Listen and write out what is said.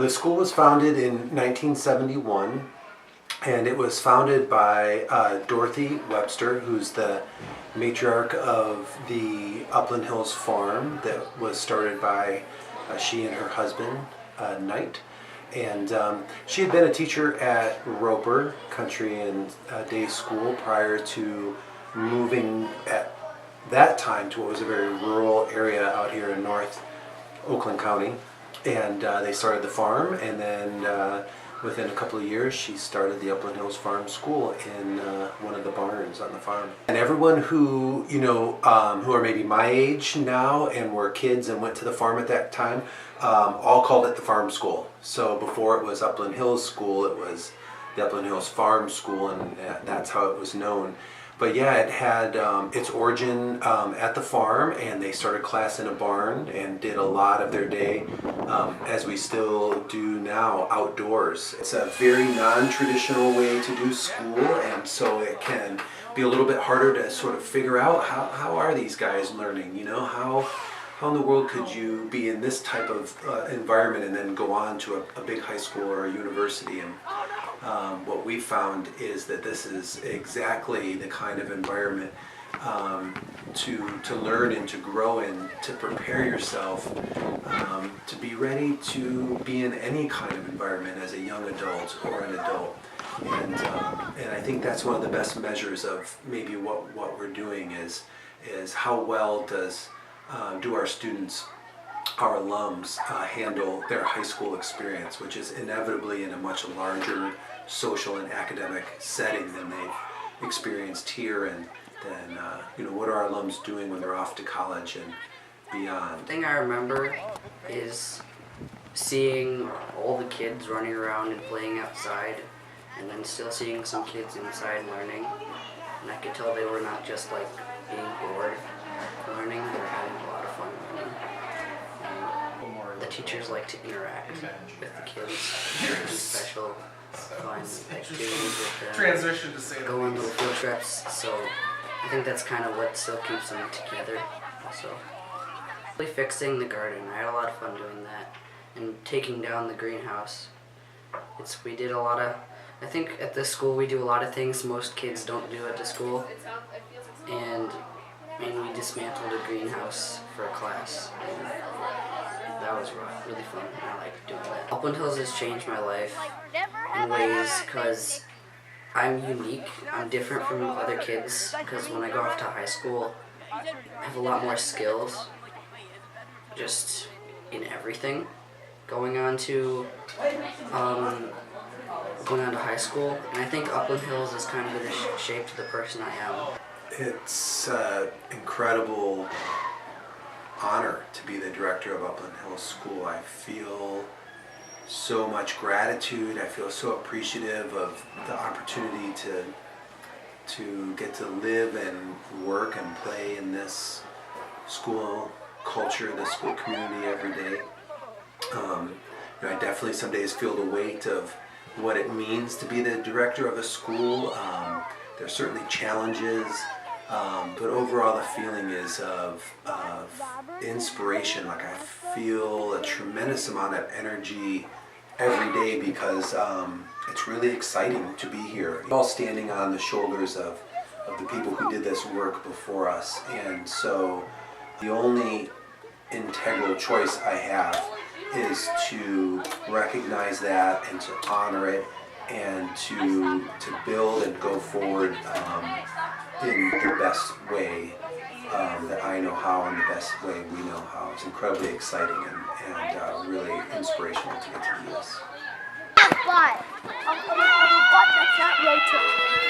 The school was founded in 1971, and it was founded by Dorothy Webster, who's the matriarch of the Upland Hills farm that was started by she and her husband, Knight. And she had been a teacher at Roper Country and Day School prior to moving at that time to what was a very rural area out here in North Oakland County. And they started the farm, and then within a couple of years she started the Upland Hills Farm School in one of the barns on the farm. And everyone who, who are maybe my age now and were kids and went to the farm at that time, all called it the farm school. So before it was Upland Hills School, it was the Upland Hills Farm School, and that's how it was known. But yeah, it had its origin at the farm, and they started class in a barn and did a lot of their day, as we still do now, outdoors. It's a very non-traditional way to do school, and so it can be a little bit harder to sort of figure out how are these guys learning, how in the world could you be in this type of environment and then go on to a big high school or a university? And what we found is that this is exactly the kind of environment to learn and to grow in, to prepare yourself to be ready to be in any kind of environment as a young adult or an adult. And I think that's one of the best measures of maybe what we're doing is how well do our students, our alums, handle their high school experience, which is inevitably in a much larger social and academic setting than they've experienced here, and then what are our alums doing when they're off to college and beyond. The thing I remember is seeing all the kids running around and playing outside, and then still seeing some kids inside learning, and I could tell they were not just like being bored learning, they were having a lot of fun learning. And the teachers like to interact with the kids, do special fun activities with them, transition to say go on little field trips, so I think that's kind of what still keeps them together also. Really fixing the garden, I had a lot of fun doing that, and taking down the greenhouse. We did a lot of, I think at this school we do a lot of things most kids don't do at the school, and we dismantled a greenhouse for a class. And that was really fun, and I like doing that. Upland Hills has changed my life in ways because I'm unique. I'm different from other kids because when I go off to high school, I have a lot more skills just in everything. Going on to high school, and I think Upland Hills has kind of been shaped the person I am. It's an incredible honor to be the director of Upland Hills School. I feel so much gratitude. I feel so appreciative of the opportunity to get to live and work and play in this school culture, this school community every day. I definitely some days feel the weight of what it means to be the director of a school. There's certainly challenges, but overall the feeling is of inspiration. Like I feel a tremendous amount of energy every day because it's really exciting to be here. We're all standing on the shoulders of the people who did this work before us, and so the only integral choice I have is to recognize that and to honor it and to build and go forward in the best way that I know how and the best way we know how. It's incredibly exciting and really inspirational to get to do this. But that's not rotating.